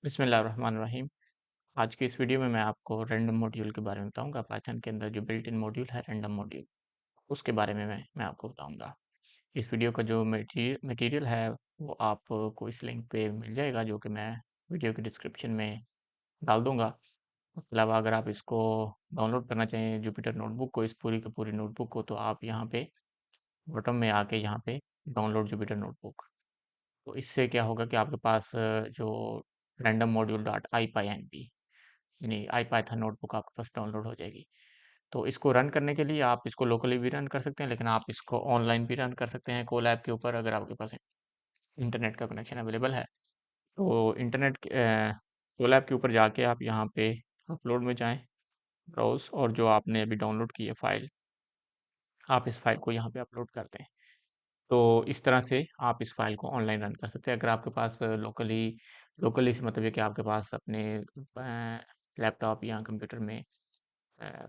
बिस्मिल्लाहिर्रहमानिर्रहीम। आज की इस वीडियो में मैं आपको रैंडम मॉड्यूल के बारे में बताऊंगा। पाइथन के अंदर जो बिल्ट इन मॉड्यूल है रैंडम मॉड्यूल, उसके बारे में मैं आपको बताऊंगा। इस वीडियो का जो मटेरियल है वो आपको इस लिंक पे मिल जाएगा, जो कि मैं वीडियो के डिस्क्रिप्शन में डाल दूंगा। उसके अलावा अगर आप इसको डाउनलोड करना चाहें जुपिटर नोटबुक को, इस पूरी की पूरी नोटबुक को, तो आप यहाँ पे बॉटम में आके यहाँ पे डाउनलोड जुपिटर नोटबुक, तो इससे क्या होगा कि आपके पास जो random module dot I py N P यानी आईपाइथन नोटबुक आपके पास डाउनलोड हो जाएगी। तो इसको रन करने के लिए आप इसको लोकली भी रन कर सकते हैं, लेकिन आप इसको ऑनलाइन भी रन कर सकते हैं कोलैब के ऊपर, अगर आपके पास इंटरनेट का कनेक्शन अवेलेबल है। तो कोलैब के ऊपर जाके आप यहाँ पे अपलोड में जाएं, ब्राउज, और जो आपने अभी डाउनलोड की है फाइल, आप इस फाइल को यहाँ पे अपलोड करते हैं। तो इस तरह से आप इस फाइल को ऑनलाइन रन कर सकते हैं। अगर आपके पास लोकली से मतलब है कि आपके पास अपने लैपटॉप या कंप्यूटर में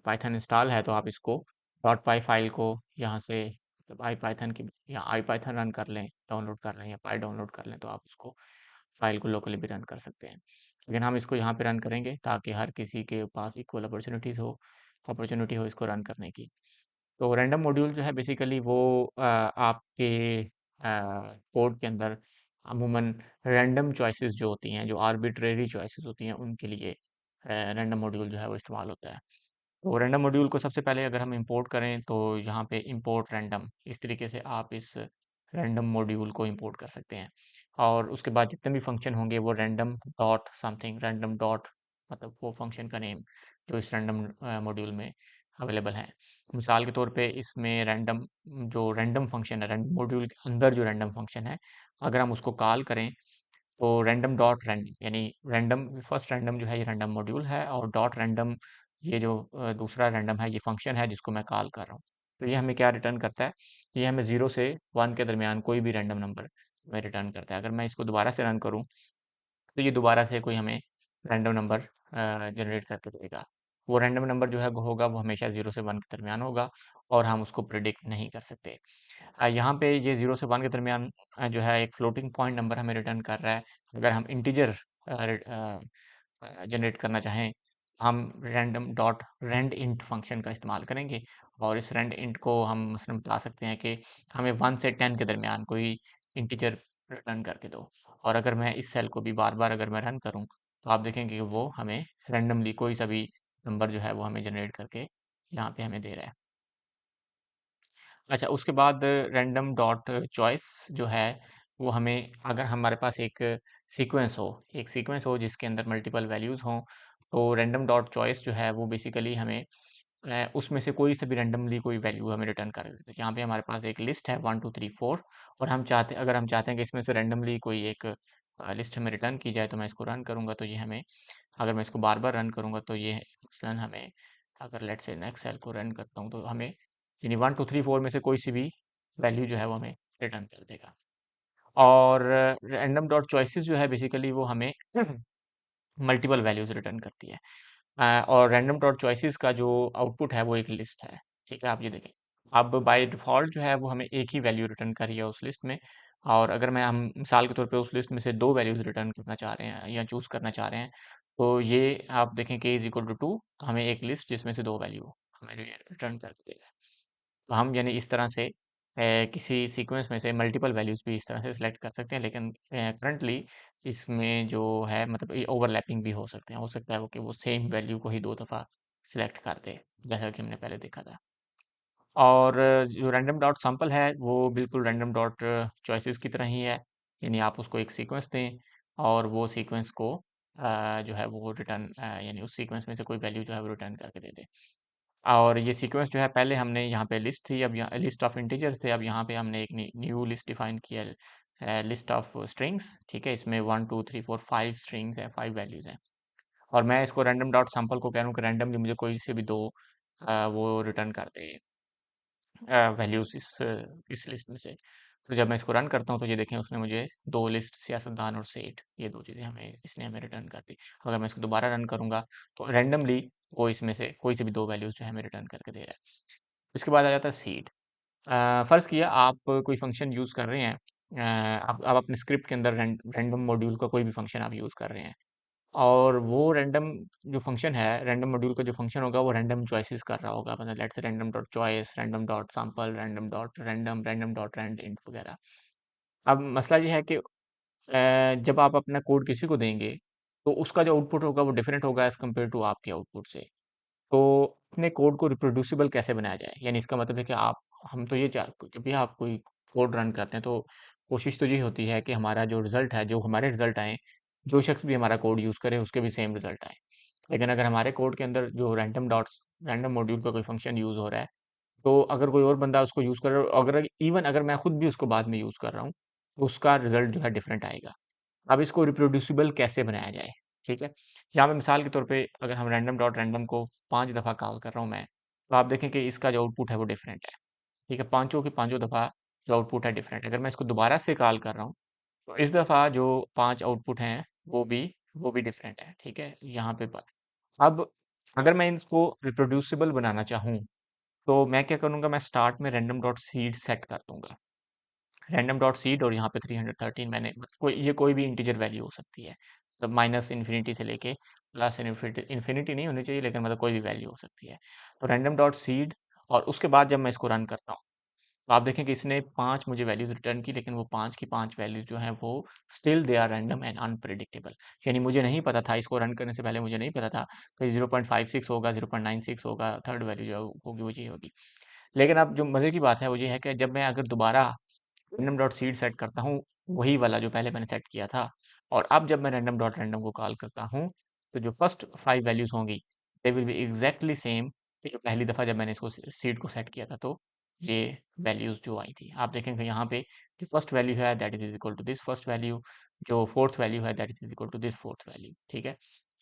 पाइथन इंस्टॉल है, तो आप इसको डॉट पाई फाइल को यहाँ से, मतलब आई पाइथन की या आई पाइथन रन कर लें, डाउनलोड कर लें, या पाई डाउनलोड कर लें, तो आप उसको फाइल को लोकली भी रन कर सकते हैं। लेकिन हम इसको यहाँ पे रन करेंगे ताकि हर किसी के पास इक्वल अपॉर्चुनिटी हो इसको रन करने की। तो रैंडम मॉड्यूल जो है बेसिकली वो आपके कोड के अंदर अमूमन रैंडम चॉइसेस जो होती हैं, जो आर्बिट्रेरी चॉइसेस होती हैं, उनके लिए रैंडम मॉड्यूल जो है वो इस्तेमाल होता है। तो रैंडम मॉड्यूल को सबसे पहले अगर हम इंपोर्ट करें, तो यहाँ पे इंपोर्ट रैंडम, इस तरीके से आप इस रैंडम मॉड्यूल को इंपोर्ट कर सकते हैं। और उसके बाद जितने भी फंक्शन होंगे वो random dot something, random dot मतलब वो फंक्शन का नेम जो इस रैंडम मॉड्यूल में अवेलेबल है। मिसाल के तौर पे इसमें जो रैंडम फंक्शन है, रैंडम मॉड्यूल के अंदर जो रैंडम फंक्शन है, अगर हम उसको कॉल करें, तो रैंडम डॉट रैंडम यानी रैंडम, फर्स्ट रैंडम जो है ये रैंडम मॉड्यूल है, और डॉट रैंडम ये जो दूसरा रैंडम है, ये फंक्शन है जिसको मैं कॉल कर रहा हूँ। तो ये हमें क्या रिटर्न करता है? ये हमें 0 से 1 के दरमियान कोई भी रैंडम नंबर में रिटर्न करता है। अगर मैं इसको दोबारा से रन करूँ, तो ये दोबारा से कोई हमें रैंडम नंबर जनरेट करके देगा। वो रैंडम नंबर जो है होगा वो हमेशा 0 से 1 के दरमियान होगा, और हम उसको प्रिडिक्ट नहीं कर सकते। यहाँ पे ये 0 से 1 के दरमियान जो है एक फ्लोटिंग पॉइंट नंबर हमें रिटर्न कर रहा है। अगर हम इंटीजर जनरेट करना चाहें, हम random dot rand int function का इस्तेमाल करेंगे, और इस रेंड इंट को हम मसलन बता सकते हैं कि हमें 1 से 10 के दरमियान कोई इंटीजर रिटर्न करके दो। और अगर मैं इस सेल को भी बार बार अगर मैं रन करूं, तो आप देखेंगे कि वो हमें रैंडमली कोई सा भी नंबर जो है वो हमें जनरेट करके यहाँ पे हमें दे रहा है। अच्छा, उसके बाद रैंडम डॉट चॉइस जो है वो हमें, अगर हमारे पास एक सीक्वेंस हो जिसके अंदर मल्टीपल वैल्यूज़ हों, तो रैंडम डॉट चॉइस जो है वो बेसिकली हमें उसमें से कोई से भी रैंडमली कोई वैल्यू हमें रिटर्न कर देते हैं। यहाँ पे हमारे पास एक लिस्ट है 1 2 3 4, और अगर हम चाहते हैं कि इसमें से रैंडमली कोई एक लिस्ट हमें रिटर्न की जाए, तो मैं इसको रन करूँगा, तो ये हमें, अगर मैं इसको बार बार रन करूँगा, तो ये मसलन हमें, अगर लेट्स से नेक्स्ट सेल को रन करता हूँ, तो हमें यानी 1 2 3 4 में से कोई सी भी वैल्यू जो है वो हमें रिटर्न कर देगा। और रैंडम डॉट चॉइसेस जो है बेसिकली वो हमें मल्टीपल वैल्यूज रिटर्न करती है। और रैंडम डॉट चॉइसेस का जो आउटपुट है वो एक लिस्ट है। ठीक है, आप ये देखें, अब बाय डिफ़ॉल्ट जो है वो हमें एक ही वैल्यू रिटर्न कर रही है उस लिस्ट में। और अगर हम मिसाल के तौर पे उस लिस्ट में से 2 वैल्यूज रिटर्न करना चाह रहे हैं या चूज़ करना चाह रहे हैं, तो ये आप देखें कि इज़ इक्वल टू 2, तो हमें एक लिस्ट जिसमें से 2 वैल्यू हमें रिटर्न कर देगा। तो हम यानी इस तरह से किसी सीक्वेंस में से मल्टीपल वैल्यूज़ भी इस तरह से सिलेक्ट कर सकते हैं, लेकिन करंटली इसमें जो है मतलब ये ओवरलैपिंग भी हो सकते हैं। हो सकता है वो कि वो सेम वैल्यू को ही 2 दफ़ा सिलेक्ट कर दे, जैसा कि हमने पहले देखा था। और जो रैंडम डॉट सैंपल है वो बिल्कुल रैंडम डॉट चॉइसेस की तरह ही है। यानी आप उसको एक सीक्वेंस दें, और वो सीक्वेंस को जो है वो रिटर्न यानी उस सीक्वेंस में से कोई वैल्यू जो है वो रिटर्न करके दे दे। और ये सीक्वेंस जो है, पहले हमने यहाँ पे लिस्ट थी, अब यहाँ लिस्ट ऑफ इंटीजर्स थे, अब यहाँ पे हमने एक न्यू लिस्ट डिफाइन किया है, लिस्ट ऑफ स्ट्रिंग्स। ठीक है, इसमें 1 2 3 4 5 स्ट्रिंग्स हैं, 5 वैल्यूज हैं। और मैं इसको रैंडम डॉट सैंपल को कह रहा हूँ कि रैंडमली मुझे कोई से भी दो वो रिटर्न कर दे वैल्यूज इस लिस्ट में से। तो जब मैं इसको रन करता हूँ, तो ये देखें उसने मुझे 2 लिस्ट, सियासतदान और सेठ, ये 2 चीज़ें इसने हमें रिटर्न कर दी। अगर मैं इसको दोबारा रन करूँगा, तो रैंडमली वो इसमें से कोई से भी 2 वैल्यूज जो है हमें रिटर्न करके दे रहा है। इसके बाद आ जाता है सीड। फ़र्ज़ किया आप कोई फंक्शन यूज़ कर रहे हैं, आप अपने स्क्रिप्ट के अंदर रैंडम मॉड्यूल का कोई भी फंक्शन आप यूज़ कर रहे हैं, और वो रैंडम जो फंक्शन है, रैंडम मॉड्यूल का जो फंक्शन होगा वो रैंडम चॉइसेस कर रहा होगा, मतलब let's say random dot choice, random dot sample, random dot random, random dot rand int वगैरह। अब मसला ये है कि जब आप अपना कोड किसी को देंगे तो उसका जो आउटपुट होगा वो डिफरेंट होगा एज कम्पेयर टू आपके आउटपुट से। तो अपने कोड को रिप्रोड्यूसिबल कैसे बनाया जाए, यानी इसका मतलब है कि आप हम तो ये चाह जब भी आप कोई कोड रन करते हैं तो कोशिश तो ये होती है कि हमारा जो रिजल्ट है, जो हमारे रिजल्ट आए, जो शख्स भी हमारा कोड यूज़ करे उसके भी सेम रिजल्ट आए। लेकिन अगर हमारे कोड के अंदर जो रैंडम मॉड्यूल का कोई फंक्शन यूज़ हो रहा है, तो अगर कोई और बंदा उसको यूज़ कर रहा है, अगर इवन अगर मैं खुद भी उसको बाद में यूज़ कर रहा हूँ, तो उसका रिजल्ट जो है डिफरेंट आएगा। अब इसको रिप्रोड्यूसिबल कैसे बनाया जाए, ठीक है? यहाँ पे मिसाल के तौर पे अगर हम रैंडम डॉट रैंडम को 5 दफ़ा कॉल कर रहा हूँ मैं, तो आप देखें कि इसका जो आउटपुट है वो डिफरेंट है, ठीक है? पाँचों की पाँचों दफ़ा जो आउटपुट है डिफरेंट है। अगर मैं इसको दोबारा से कॉल कर रहा हूँ, तो इस दफ़ा जो 5 आउटपुट हैं वो भी डिफरेंट है, ठीक है? यहाँ पे अब अगर मैं इसको रिप्रोड्यूसिबल बनाना चाहूँ, तो मैं क्या करूँगा, मैं स्टार्ट में रैंडम डॉट सीड सेट कर दूँगा। रैंडम डॉट सीड और यहाँ पे 313 मैंने कोई भी इंटीजर वैल्यू हो सकती है, तो माइनस इन्फिनिटी से लेके प्लस इन्फिनिटी इन्फिनिटी नहीं होनी चाहिए, लेकिन मतलब कोई भी वैल्यू हो सकती है। तो रैंडम डॉट सीड, और उसके बाद जब मैं इसको रन करता हूँ, तो आप देखें कि इसने 5 मुझे वैल्यूज रिटर्न की, लेकिन वो 5 की 5 वैल्यूज जो हैं वो still they are random and unpredictable. यानी मुझे नहीं पता था, इसको रन करने से पहले मुझे नहीं पता था कि 0.56 होगा, 0.96 होगा, थर्ड वैल्यू जो होगी वो ये होगी। लेकिन अब जो मज़े की बात है वो ये है कि जब मैं अगर दोबारा रैंडम डॉट सीड सेट करता हूँ, वही वाला जो पहले मैंने सेट किया था, और अब जब मैं रैंडम डॉट रैंडम को कॉल करता हूँ, तो जो फर्स्ट 5 वैल्यूज होंगी they will be exactly same कि जो पहली दफ़ा जब मैंने इसको सीड को सेट किया था, तो ये वैल्यूज जो आई थी आप देखेंगे यहाँ पे, जो फर्स्ट वैल्यू है that is equal to this first value, जो फोर्थ वैल्यू है that is equal to this fourth value, ठीक है?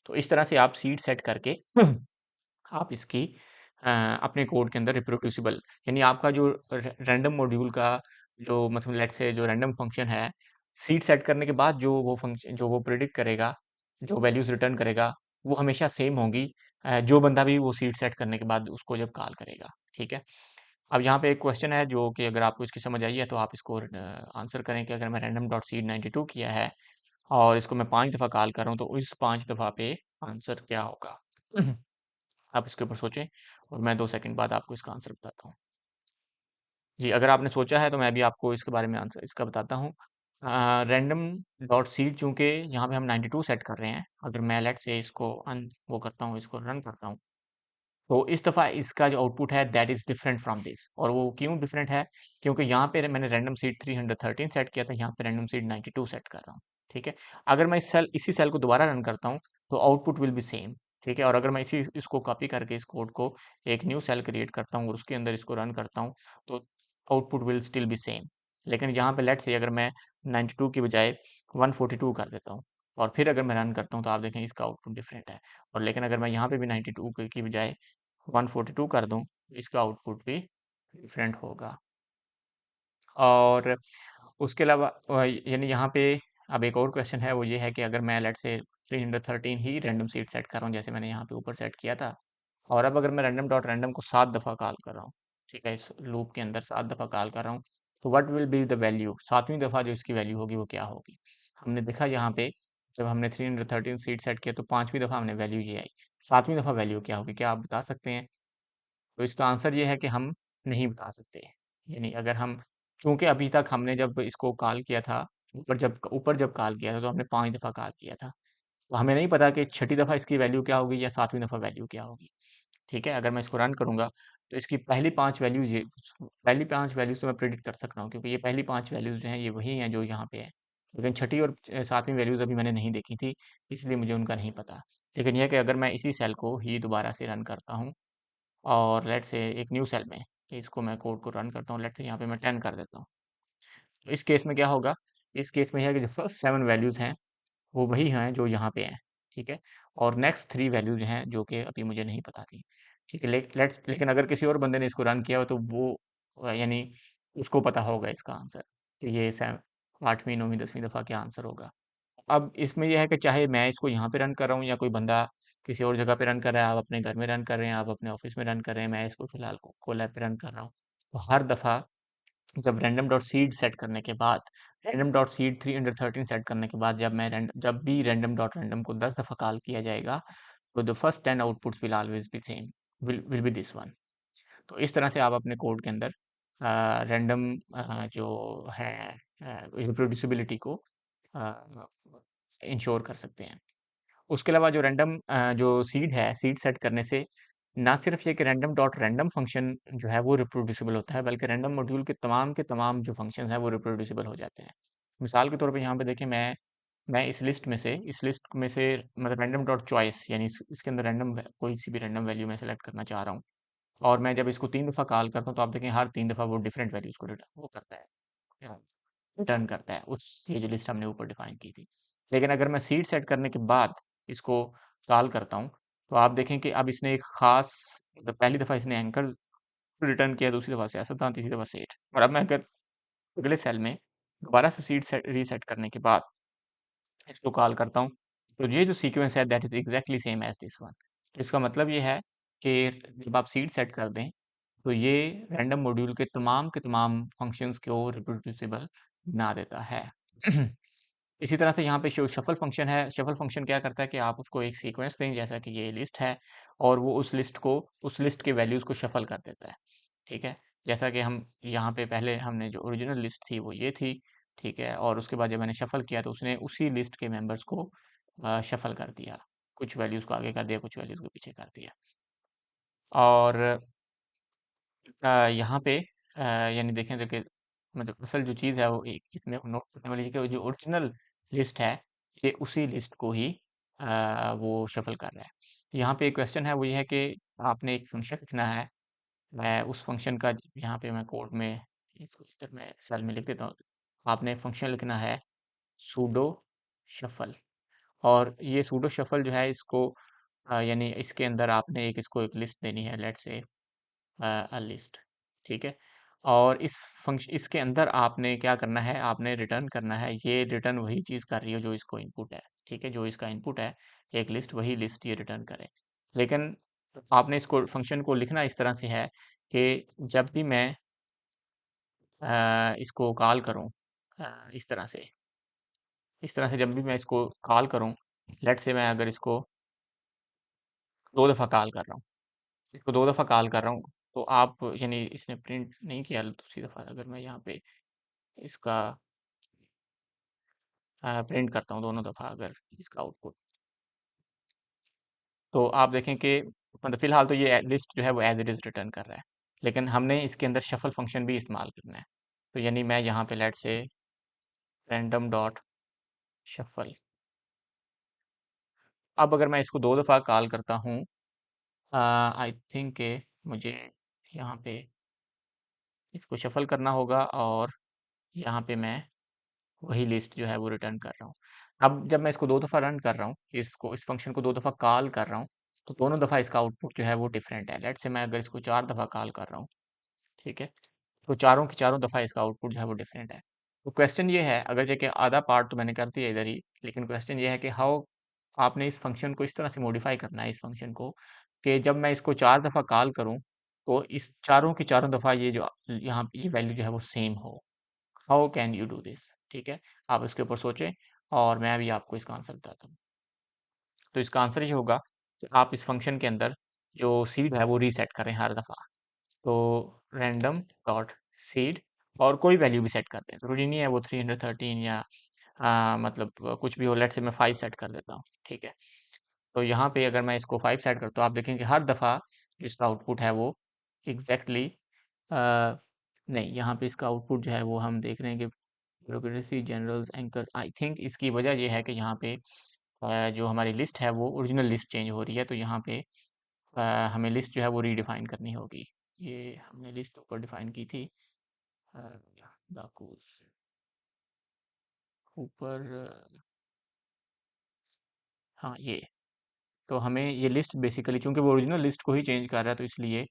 तो इस तरह से आप सीड सेट करके आप इसकी अपने कोड के अंदर रिप्रोड्यूसिबल, यानी आपका जो रैंडम मॉड्यूल का जो मतलब लेट्स से जो रैंडम फंक्शन है, सीड सेट करने के बाद जो वो फंक्शन जो वो प्रिडिक्ट करेगा, जो वैल्यूज रिटर्न करेगा, वो हमेशा सेम होंगी, जो बंदा भी वो सीड सेट करने के बाद उसको जब कॉल करेगा, ठीक है? अब यहाँ पे एक क्वेश्चन है जो कि अगर आपको इसकी समझ आई है तो आप इसको आंसर करें कि अगर मैं रैंडम डॉट सीड 92 किया है और इसको मैं 5 दफ़ा कॉल कर रहा हूँ, तो इस 5 दफ़ा पे आंसर क्या होगा? आप इसके ऊपर सोचें और मैं 2 सेकंड बाद आपको इसका आंसर बताता हूँ। जी, अगर आपने सोचा है तो मैं भी आपको इसके बारे में आंसर इसका बताता हूँ। रैंडम डॉट सीड चूँकि यहाँ पे हम 92 सेट कर रहे हैं, अगर मैं लेट्स से इसको वो करता हूँ, इसको रन करता हूँ, तो इस दफ़ा इसका जो आउटपुट है that is different from this, और वो क्यों डिफरेंट है? क्योंकि यहाँ पे मैंने रैंडम सीड 313 सेट किया था, यहाँ पे रैंडम सीड 92 सेट कर रहा हूँ, ठीक है? अगर मैं इसी सेल को दोबारा रन करता हूँ, तो आउटपुट विल बी सेम, ठीक है? और अगर मैं इसको कॉपी करके इस कोड को एक न्यू सेल क्रिएट करता हूँ और उसके अंदर इसको रन करता हूँ, तो output will still be same. लेकिन यहाँ पे लेट्स से अगर मैं 92 की बजाय 142 कर देता हूँ और फिर अगर मैं रन करता हूँ, तो आप देखें इसका आउटपुट डिफरेंट है। और लेकिन अगर मैं यहाँ पे भी 92 की बजाय 142 कर दूं, तो इसका आउटपुट भी डिफरेंट होगा। और उसके अलावा यानी यहाँ पे अब एक और क्वेश्चन है, वो ये है कि अगर मैं लेट से 313 ही रैंडम सीड सेट कर रहा हूँ, जैसे मैंने यहाँ पे ऊपर सेट किया था, और अब अगर मैं रैंडम डॉट रैंडम को 7 दफ़ा कॉल कर रहा हूँ, ठीक है, इस लूप के अंदर 7 दफ़ा कॉल कर रहा हूँ, तो what will be the value, सातवीं दफ़ा जो इसकी वैल्यू होगी वो क्या होगी? हमने देखा यहाँ पे जब हमने 313 सीड सेट किया तो पांचवी दफ़ा हमने वैल्यू ये आई, सातवीं दफ़ा वैल्यू क्या होगी, क्या आप बता सकते हैं? तो इसका आंसर ये है कि हम नहीं बता सकते। यानी अगर हम, चूँकि अभी तक हमने जब इसको कॉल किया था, ऊपर जब कॉल किया था तो हमने 5 दफ़ा कॉल किया था। तो हमें नहीं पता कि छठी दफ़ा इसकी वैल्यू क्या होगी या सातवीं दफ़ा वैल्यू क्या होगी। ठीक है? अगर मैं इसको रन करूँगा तो इसकी पहली 5 वैल्यूज़ तो मैं प्रेडिक्ट कर सकता हूँ, क्योंकि ये पहली 5 वैल्यूज़ जो हैं ये वही हैं जो यहाँ पे है। लेकिन छठी और सातवीं वैल्यूज़ अभी मैंने नहीं देखी थी, इसलिए मुझे उनका नहीं पता। लेकिन ये है कि अगर मैं इसी सेल को ही दोबारा से रन करता हूँ और लेट्स से एक न्यू सेल में कि इसको मैं कोड को रन करता हूँ, लेट्स से यहाँ पे मैं 10 कर देता हूँ। तो इस केस में क्या होगा? इस केस में ये है कि जो फर्स्ट 7 वैल्यूज़ हैं, वो वही हैं जो यहाँ पे हैं, ठीक है? और नेक्स्ट 3 वैल्यूज़ हैं जो कि अभी मुझे नहीं पता थी, ठीक है? लेकिन अगर किसी और बंदे ने इसको रन किया हो तो वो यानी उसको पता होगा इसका आंसर कि ये 8वीं, 9वीं, 10वीं दफ़ा क्या आंसर होगा। अब इसमें ये है कि चाहे मैं इसको यहाँ पे रन कर रहा हूँ या कोई बंदा किसी और जगह पे रन कर रहा है, आप अपने घर में रन कर रहे हैं, आप अपने ऑफिस में रन कर रहे हैं, मैं इसको फिलहाल कोलैब पे रन कर रहा हूँ, तो हर दफ़ा जब random डॉट सीड सेट करने के बाद, random डॉट सीड 313 सेट करने के बाद, जब भी random डॉट random को 10 दफ़ा कॉल किया जाएगा, तो the first 10 outputs will always be same, will be this one. तो इस तरह से आप अपने कोड के अंदर रैंडम जो है रिप्रोड्यूसिबिलिटी को इंश्योर कर सकते हैं। उसके अलावा जो रैंडम जो सीड है, सीड सेट करने से ना सिर्फ ये कि रैंडम डॉट रैंडम फंक्शन जो है वो रिप्रोड्यूसिबल होता है, बल्कि रैंडम मॉड्यूल के तमाम जो फंक्शन हैं वो रिप्रोड्यूसिबल हो जाते हैं। मिसाल के तौर पे यहाँ पे देखिए, मैं इस लिस्ट में से मतलब रैंडम डॉट चॉइस, यानी इसके अंदर रैंडम कोई सी भी रैंडम वैल्यू मैं सेलेक्ट करना चाह रहा हूँ, और मैं जब इसको 3 दफ़ा कॉल करता हूँ, तो आप देखें हर 3 दफ़ा वो डिफरेंट वैल्यूज़ को रिटर्न वो करता है, रिटर्न करता है उस ये जो लिस्ट हमने ऊपर डिफाइन की थी। लेकिन अगर मैं सीड सेट करने के बाद इसको कॉल करता हूँ, तो आप देखें कि अब इसने एक ख़ास मतलब पहली दफ़ा इसने एंकर रिटर्न किया, दूसरी दफ़ा सियासतदान, तीसरी दफ़ा सेठ, और अब मैं अगर अगले सेल में दोबारा से सीड सेट रीसेट करने के बाद इसको कॉल करता हूँ, तो ये जो सीक्वेंस है that is exactly same as this one. तो इसका मतलब ये है कि जब आप सीड सेट कर दें, तो ये रैंडम मॉड्यूल के तमाम फंक्शंस को रिप्रोड्यूसिबल बना देता है। इसी तरह से यहाँ पे जो शफल फंक्शन है, शफल फंक्शन क्या करता है कि आप उसको एक सीक्वेंस दें, जैसा कि ये लिस्ट है, और वो उस लिस्ट के वैल्यूज़ को शफल कर देता है। ठीक है? जैसा कि हम यहाँ पे पहले हमने जो ओरिजिनल लिस्ट थी वो ये थी, ठीक है? और उसके बाद जब मैंने शफल किया तो उसने उसी लिस्ट के मेंबर्स को शफल कर दिया। कुछ वैल्यूज़ को आगे कर दिया, कुछ वैल्यूज़ को पीछे कर दिया। और यहाँ पे यानी देखें तो कि मतलब असल जो चीज़ है वो एक इसमें नोट करने वाली है कि वो जो ओरिजिनल लिस्ट है, ये उसी लिस्ट को ही वो शफल कर रहा है। यहाँ पे एक क्वेश्चन है, वो ये है कि आपने एक फंक्शन लिखना है। मैं उस फंक्शन का यहाँ पे मैं कोड में इसको इधर मैं सेल में लिख देता हूँ। आपने एक फंक्शन लिखना है सूडो शफल, और ये सूडो शफल जो है इसको यानी इसके अंदर आपने इसको एक लिस्ट देनी है, लेट्स से लिस्ट, ठीक है? और इस फंक्शन इसके अंदर आपने क्या करना है, आपने रिटर्न करना है, ये रिटर्न वही चीज़ कर रही है जो इसको इनपुट है, ठीक है? जो इसका इनपुट है एक लिस्ट, वही लिस्ट ये रिटर्न करे। लेकिन आपने इसको फंक्शन को लिखना इस तरह से है कि जब भी मैं इसको कॉल करूँ इस तरह से जब भी मैं इसको कॉल करूँ, लेट्स से मैं अगर इसको 2 दफ़ा कॉल कर रहा हूँ, इसको 2 दफ़ा कॉल कर रहा हूँ, तो आप यानी इसने प्रिंट नहीं किया दूसरी दफ़ा, अगर मैं यहाँ पे इसका प्रिंट करता हूँ दोनों दफ़ा अगर इसका आउटपुट, तो आप देखें कि मतलब फ़िलहाल तो ये लिस्ट जो है वो एज़ इट इज़ रिटर्न कर रहा है। लेकिन हमने इसके अंदर शफल फंक्शन भी इस्तेमाल करना है। तो यानी मैं यहाँ पे let's say random dot shuffle, अब अगर मैं इसको 2 दफ़ा कॉल करता हूँ, आई थिंक के मुझे यहाँ पे इसको शफल करना होगा, और यहाँ पे मैं वही लिस्ट जो है वो रिटर्न कर रहा हूँ। अब जब मैं इसको 2 दफ़ा रन कर रहा हूँ, इस फंक्शन को 2 दफ़ा कॉल कर रहा हूँ, तो दोनों दफ़ा इसका आउटपुट जो है वो डिफरेंट है। लेट्स से मैं अगर इसको 4 दफ़ा कॉल कर रहा हूँ, ठीक है? तो चारों की चारों दफ़ा इसका आउटपुट जो है वो डिफरेंट है। तो क्वेश्चन ये है, अगर जैसे आधा पार्ट तो मैंने कर दिया इधर ही, लेकिन क्वेश्चन ये है कि हाउ आपने इस फंक्शन को इस तरह से मॉडिफाई करना है इस फंक्शन को, कि जब मैं इसको 4 दफ़ा कॉल करूँ, तो इस चारों की चारों दफ़ा ये जो यहाँ ये वैल्यू जो है वो सेम हो। How can you do this? ठीक है? आप इसके ऊपर सोचें, और मैं अभी आपको इसका आंसर बताता हूँ। तो इसका आंसर ये होगा कि आप इस फंक्शन के अंदर जो सीड है वो रीसेट करें हर दफ़ा। तो रैंडम डॉट सीड, और कोई वैल्यू भी सेट कर दें, ज़रूरी नहीं है वो 313 या मतलब कुछ भी हो। लेट्स से मैं 5 सेट कर देता हूँ, ठीक है? तो यहाँ पे अगर मैं इसको 5 सेट करता हूँ, आप देखेंगे हर दफ़ा जो इसका आउटपुट है वो एग्जैक्टली नहीं, यहाँ पे इसका आउटपुट जो है वो हम देख रहे हैं कि bureaucracy generals anchor, I think इसकी वजह ये है कि यहाँ पे जो हमारी लिस्ट है वो ओरिजिनल लिस्ट चेंज हो रही है, तो यहाँ पे हमें लिस्ट जो है वो रीडिफाइन करनी होगी। ये हमने लिस्ट ऊपर डिफाइन की थी, डाकूस ऊपर, हाँ ये, तो हमें ये लिस्ट बेसिकली चूंकि वो ओरिजिनल लिस्ट को ही चेंज कर रहा है, तो इसलिए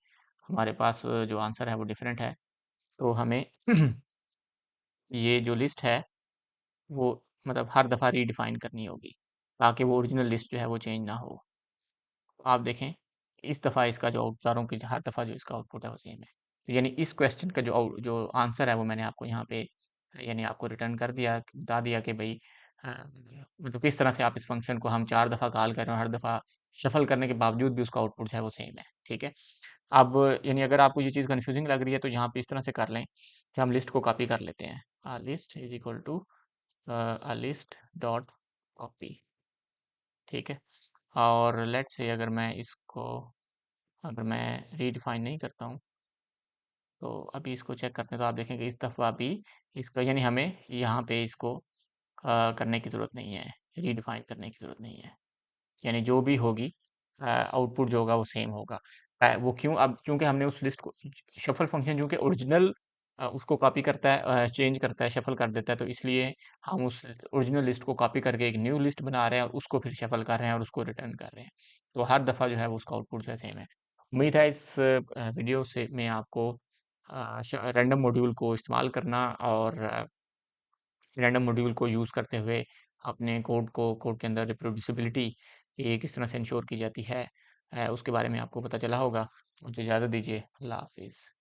हमारे पास जो आंसर है वो डिफरेंट है। तो हमें ये जो लिस्ट है वो मतलब हर दफ़ा रीडिफाइन करनी होगी, ताकि वो ओरिजिनल लिस्ट जो है वो चेंज ना हो। आप देखें इस दफ़ा इसका जो चारों की हर दफ़ा जो इसका आउटपुट है वो सेम है। तो यानी इस क्वेश्चन का जो आंसर है वो मैंने आपको यहाँ पे यानी आपको रिटर्न कर दिया, बता दिया कि भाई अ, मतलब किस तरह से आप इस फंक्शन को हम 4 दफ़ा कॉल कर रहे हैं और हर दफ़ा शफल करने के बावजूद भी उसका आउटपुट जो है वो सेम है, ठीक है। अब यानी अगर आपको ये चीज़ कन्फ्यूजिंग लग रही है तो यहाँ पे इस तरह से कर लें कि हम लिस्ट को कॉपी कर लेते हैं। List is equal to list dot copy, ठीक है। और लेट्स से अगर मैं इसको अगर मैं रीडिफाइन नहीं करता हूँ तो अभी इसको चेक करते हैं तो आप देखेंगे इस दफ़ा भी इसका यानी हमें यहाँ पे इसको करने की ज़रूरत नहीं है, रीडिफाइन करने की ज़रूरत नहीं है। यानी जो भी होगी आउटपुट जो होगा वो सेम होगा। वो क्यों? अब चूँकि हमने उस लिस्ट को शफल फंक्शन चूँकि ओरिजिनल उसको कॉपी करता है, चेंज करता है, शफल कर देता है, तो इसलिए हम उस ओरिजिनल लिस्ट को कॉपी करके एक न्यू लिस्ट बना रहे हैं और उसको फिर शफल कर रहे हैं और उसको रिटर्न कर रहे हैं। तो हर दफ़ा जो है वो उसका आउटपुट जो है सेम है। उम्मीद है इस वीडियो से मैं आपको रैंडम मॉड्यूल को इस्तेमाल करना और रैंडम मॉड्यूल को यूज़ करते हुए अपने कोड के अंदर रिप्रोड्यूसिबिलिटी ये किस तरह से इंश्योर की जाती है उसके बारे में आपको पता चला होगा। मुझे इजाज़त दीजिए। अल्लाह हाफ़िज़।